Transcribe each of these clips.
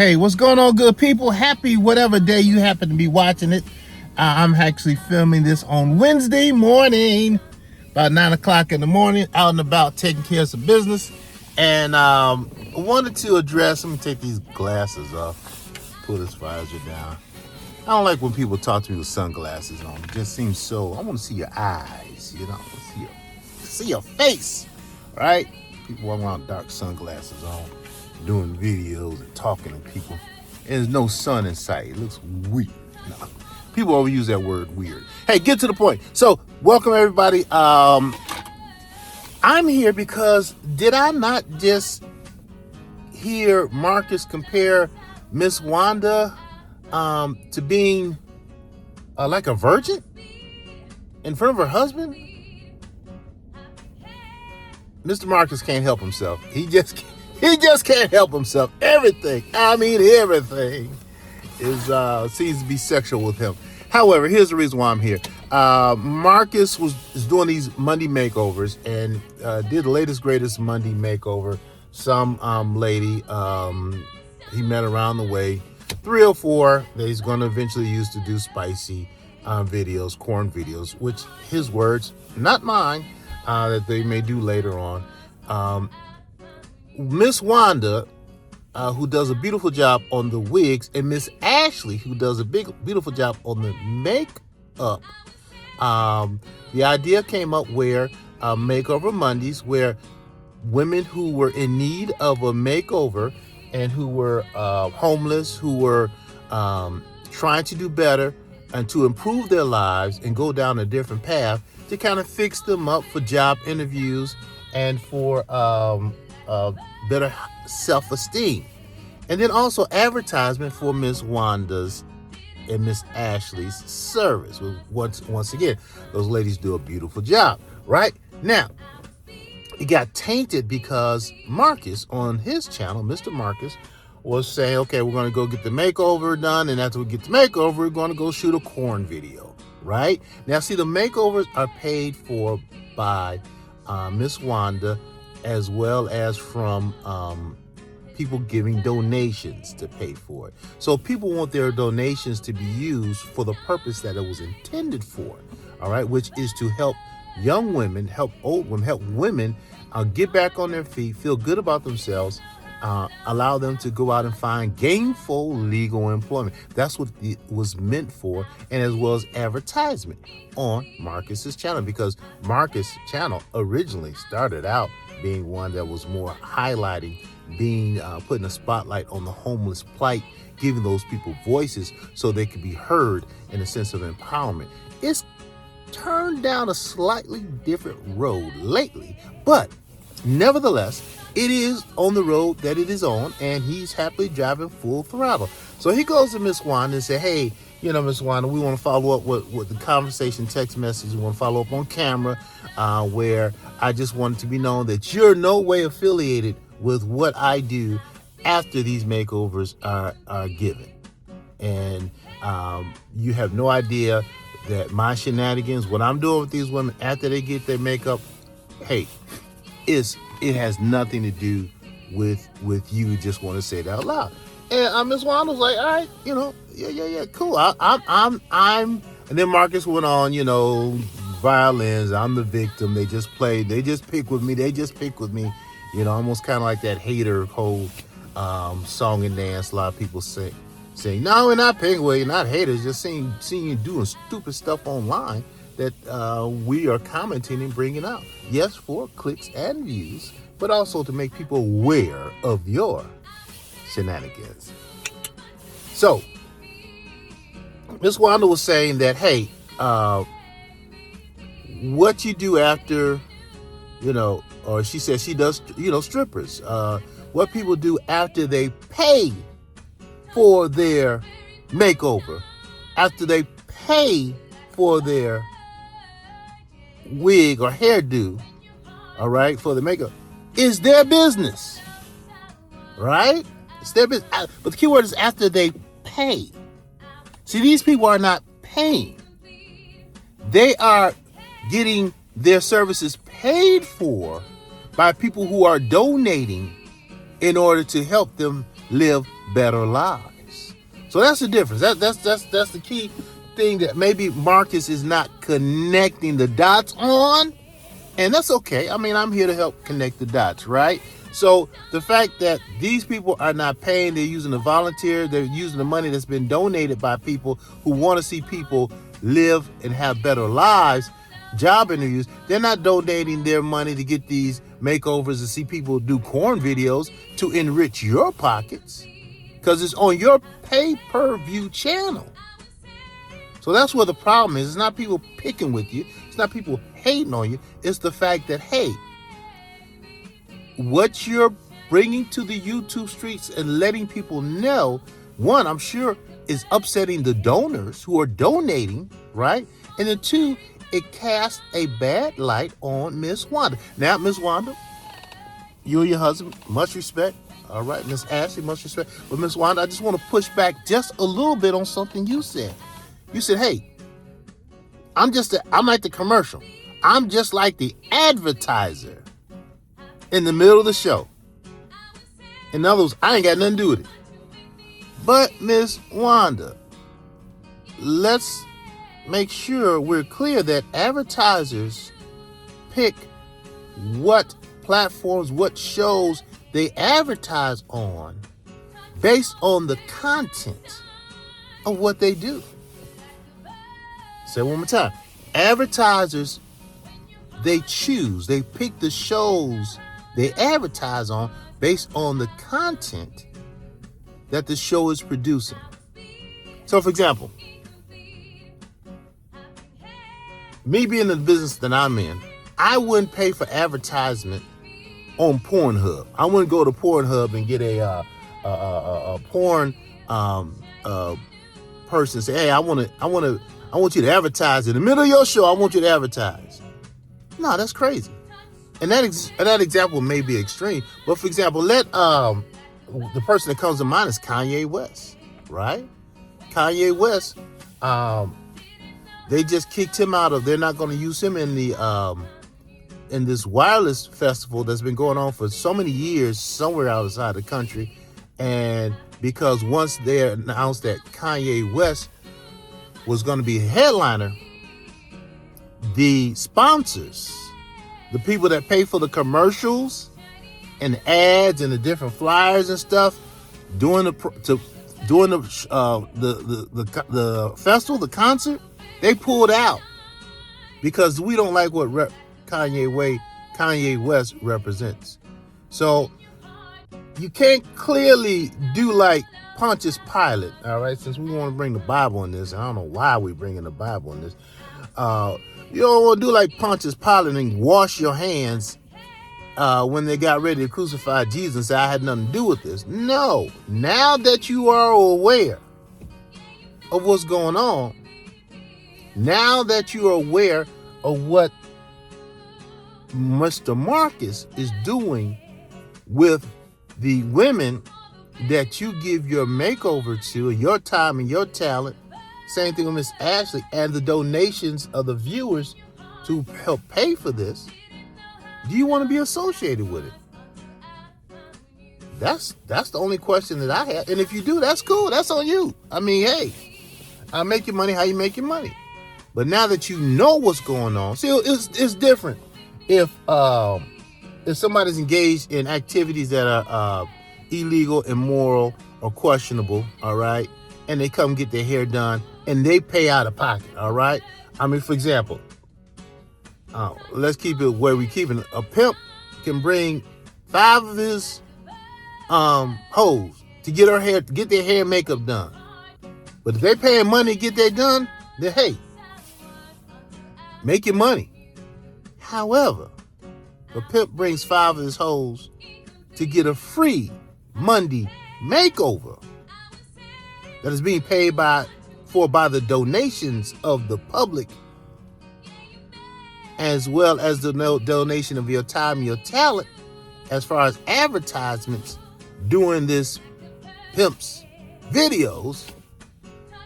Hey, what's going on, good people? Happy whatever day you happen to be watching it. I'm actually filming this on Wednesday morning, about 9 o'clock in the morning, out and about taking care of some business. And I wanted to address, let me take these glasses off, pull this visor down. I don't like when people talk to me with sunglasses on. It just seems so, I want to see your eyes, you know, see your face, right? People walk around with dark sunglasses on, doing videos and talking to people. And there's no sun in sight. It looks weird. No. People overuse that word weird. Hey, get to the point. So, welcome everybody. I'm here because did I not just hear Marcus compare Miss Wanda to being like a virgin in front of her husband? Mr. Marcus can't help himself. He just can't help himself. Everything is seems to be sexual with him. However, here's the reason why I'm here. Marcus is doing these Monday makeovers and did the latest greatest Monday makeover. Some lady he met around the way, 3 or 4 that he's going to eventually use to do spicy videos, corn videos, which his words, not mine, that they may do later on. Miss Wanda, who does a beautiful job on the wigs, and Miss Ashley, who does a beautiful job on the makeup. The idea came up where Makeover Mondays, where women who were in need of a makeover and who were homeless, who were trying to do better and to improve their lives and go down a different path, to kind of fix them up for job interviews and for better self-esteem. And then also advertisement for Miss Wanda's and Miss Ashley's service. Once again, those ladies do a beautiful job, right? Now, it got tainted because Marcus on his channel, Mr. Marcus, was saying, okay, we're going to go get the makeover done, and after we get the makeover, we're going to go shoot a corn video, right? Now, see, the makeovers are paid for by Miss Wanda, as well as from people giving donations to pay for it. So people want their donations to be used for the purpose that it was intended for, all right, which is to help young women, help old women, help women get back on their feet, feel good about themselves, allow them to go out and find gainful legal employment. That's what it was meant for, and as well as advertisement on Marcus's channel, because Marcus' channel originally started out being one that was more highlighting, being putting a spotlight on the homeless plight, giving those people voices so they could be heard in a sense of empowerment. It's turned down a slightly different road lately, but nevertheless, it is on the road that it is on, and he's happily driving full throttle. So he goes to Miss Wanda and say, hey, you know, Miss Wanda, we want to follow up with the conversation text message. We want to follow up on camera, where I just want it to be known that you're no way affiliated with what I do after these makeovers are given. And you have no idea that my shenanigans, what I'm doing with these women after they get their makeup, hey, it has nothing to do with you. Just want to say it out loud. And Miss Wanda was like, all right, you know, yeah, cool. I'm. And then Marcus went on, you know, violins. I'm the victim. They just pick with me. You know, almost kind of like that hater whole song and dance. A lot of people saying, no, we're not picking. Well, you're not haters. Just seeing you doing stupid stuff online that we are commenting and bringing out. Yes, for clicks and views, but also to make people aware of your shenanigans. So, Miss Wanda was saying that, hey, what you do after, you know, or she says she does, you know, strippers, what people do after they pay for their makeover, after they pay for their wig or hairdo, all right, for the makeup, is their business, right? It's their business. But the key word is after they pay. See, these people are not paying. They are getting their services paid for by people who are donating in order to help them live better lives. So that's the difference. That's the key thing that maybe Marcus is not connecting the dots on, and that's okay. I mean, I'm here to help connect the dots, right? So the fact that these people are not paying, they're using the volunteer, they're using the money that's been donated by people who want to see people live and have better lives, job interviews. They're not donating their money to get these makeovers to see people do corn videos to enrich your pockets, because it's on your pay-per-view channel. So that's where the problem is. It's not people picking with you. It's not people hating on you. It's the fact that, hey, what you're bringing to the YouTube streets and letting people know, one, I'm sure is upsetting the donors who are donating, right? And then two, it casts a bad light on Miss Wanda. Now, Miss Wanda, you and your husband, much respect. All right, Miss Ashley, much respect. But Miss Wanda, I just want to push back just a little bit on something you said. You said, hey, I'm like the commercial. I'm just like the advertiser in the middle of the show. In other words, I ain't got nothing to do with it. But Miss Wanda, let's make sure we're clear that advertisers pick what platforms, what shows they advertise on based on the content of what they do. Say it one more time. Advertisers, they pick the shows they advertise on based on the content that the show is producing. So, for example, me being in the business that I'm in, I wouldn't pay for advertisement on Pornhub. I wouldn't go to Pornhub and get a porn person say, "Hey, I want you to advertise in the middle of your show. I want you to advertise." No, that's crazy. And that example may be extreme, but for example, let the person that comes to mind is Kanye West, right? Kanye West, they just kicked him out of. They're not going to use him in the in this wireless festival that's been going on for so many years somewhere outside the country, and because once they announced that Kanye West was going to be a headliner, the sponsors, the people that pay for the commercials and ads and the different flyers and stuff during the festival, the concert, they pulled out because we don't like what Kanye West represents. So you can't clearly do like Pontius Pilate, all right? Since we want to bring the Bible in this, I don't know why we're bringing the Bible in this. You don't want to do like Pontius Pilate and wash your hands when they got ready to crucify Jesus and say, I had nothing to do with this. No. Now that you are aware of what's going on, now that you are aware of what Mr. Marcus is doing with the women that you give your makeover to, your time and your talent, same thing with Miss Ashley, and the donations of the viewers to help pay for this, do you want to be associated with it? That's the only question that I have. And if you do, that's cool. That's on you. I mean, hey, I make your money how you make your money. But now that you know what's going on, see, it's different if somebody's engaged in activities that are illegal, immoral, or questionable, all right, and they come get their hair done and they pay out of pocket, all right? I mean, for example, let's keep it where we keep it. A pimp can bring 5 of his hoes to get their hair and makeup done. But if they paying money to get that done, then hey, make your money. However, a pimp brings 5 of his hoes to get a free Monday makeover that is being paid by the donations of the public, as well as the donation of your time and your talent as far as advertisements doing this pimp's videos.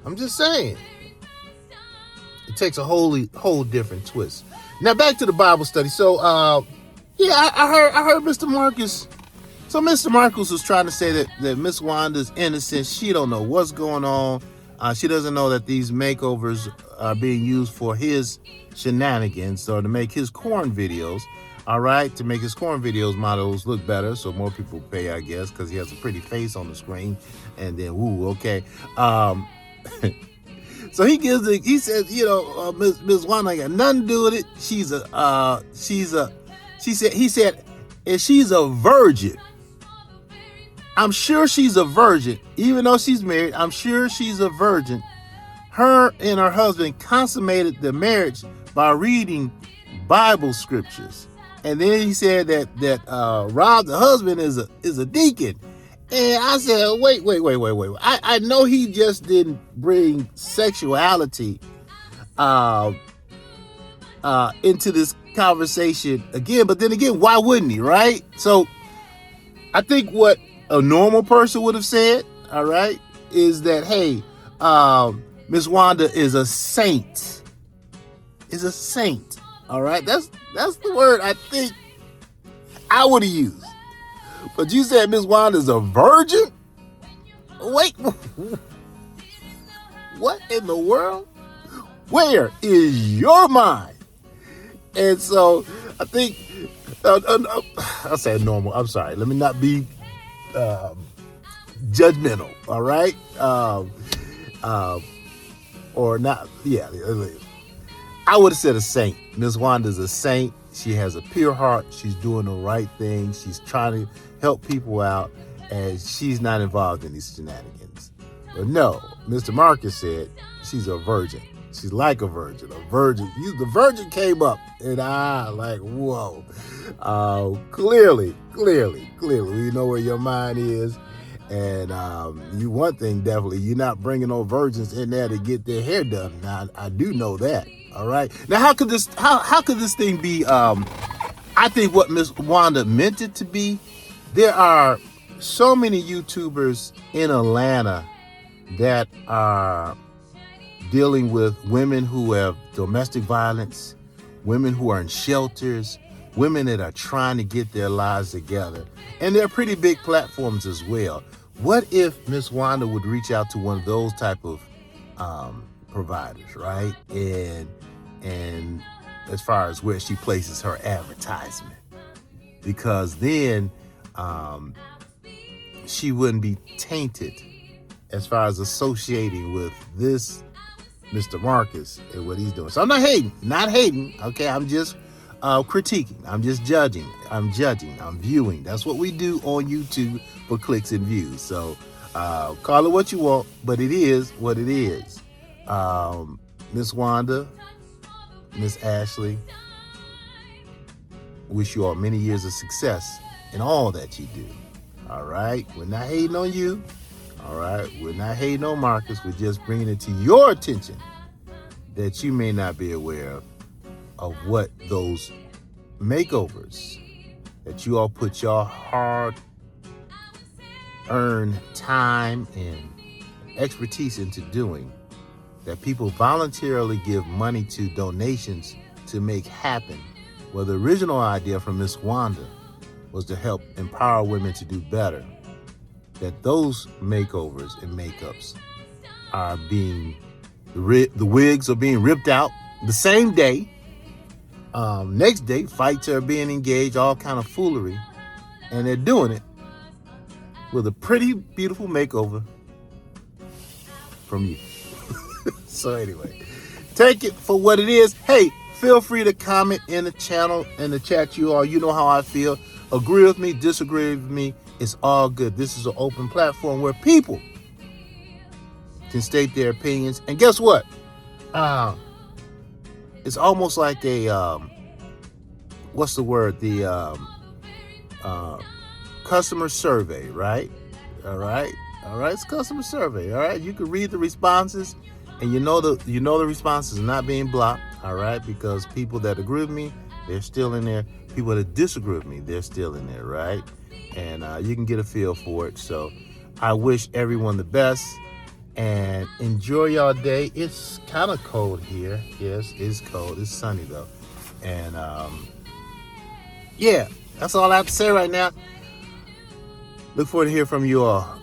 I'm just saying, it takes a whole different twist. Now back to the Bible study. So I heard Mr. Marcus So Mr. Marcus was trying to say that Miss Wanda's innocent. She don't know what's going on. She doesn't know that these makeovers are being used for his shenanigans or to make his corn videos. All right, to make his corn videos models look better, so more people pay, I guess, because he has a pretty face on the screen. And then, woo, okay. So he says, Miss Wanda ain't got nothing to do with it. He said, and she's a virgin. I'm sure she's a virgin, even though she's married. I'm sure she's a virgin. Her and her husband consummated the marriage by reading Bible scriptures. And then he said that Rob, the husband, is a deacon. And I said, wait. I know he just didn't bring sexuality into this conversation again. But then again, why wouldn't he, right? So I think what a normal person would have said, all right, is that, hey, Miss Wanda is a saint. Is a saint. All right, that's the word I think I would have used. But you said Miss Wanda is a virgin? Wait, what in the world? Where is your mind? And so I think I'll say normal. I'm sorry. Let me not be judgmental. All right, or not? Yeah. I would have said a saint. Miss Wanda's a saint. She has a pure heart. She's doing the right thing. She's trying to help people out, and she's not involved in these shenanigans. But no, Mr. Marcus said she's a virgin. She's like a virgin. A virgin. The virgin came up, and I like, whoa. Clearly, we know where your mind is. And you one thing definitely, you're not bringing no virgins in there to get their hair done. Now I do know that. All right. Now how could this thing be? I think what Miss Wanda meant it to be. There are so many YouTubers in Atlanta that are dealing with women who have domestic violence, women who are in shelters, women that are trying to get their lives together. And they're pretty big platforms as well. What if Miss Wanda would reach out to one of those type of providers, right? And as far as where she places her advertisement, because then she wouldn't be tainted as far as associating with this Mr. Marcus and what he's doing. So I'm not hating. Okay, I'm just critiquing. I'm just judging. I'm viewing. That's what we do on YouTube for clicks and views. So call it what you want, but it is what it is. Miss Wanda, Miss Ashley, wish you all many years of success in all that you do. All right, we're not hating on you. All right, we're not hating on Marcus. We're just bringing it to your attention that you may not be aware of what those makeovers that you all put your hard-earned time and expertise into doing, that people voluntarily give money to donations to make happen. Well, the original idea from Miss Wanda was to help empower women to do better. That those makeovers and makeups are being, the wigs are being ripped out the same day. Next day, fights are being engaged, all kind of foolery. And they're doing it with a pretty, beautiful makeover from you. So anyway, take it for what it is. Hey, feel free to comment in the channel, in the chat, you all. You know how I feel. Agree with me, disagree with me. It's all good. This is an open platform where people can state their opinions. And guess what? It's almost like a, what's the word? The customer survey, right? All right. It's customer survey. All right. You can read the responses, and you know the responses are not being blocked. All right, because people that agree with me, they're still in there. People that disagree with me, they're still in there, right? And you can get a feel for it. So I wish everyone the best and enjoy y'all day. It's kind of cold here. Yes, it's cold. It's sunny though. And yeah, that's all I have to say right now. Look forward to hear from you all.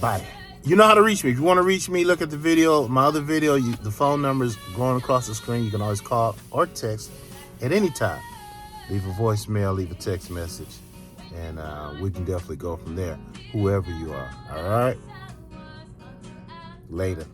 Bye. You know how to reach me. If you want to reach me, look at the video. My other video, the phone number is going across the screen. You can always call or text at any time. Leave a voicemail, leave a text message, and we can definitely go from there, whoever you are. All right? Later.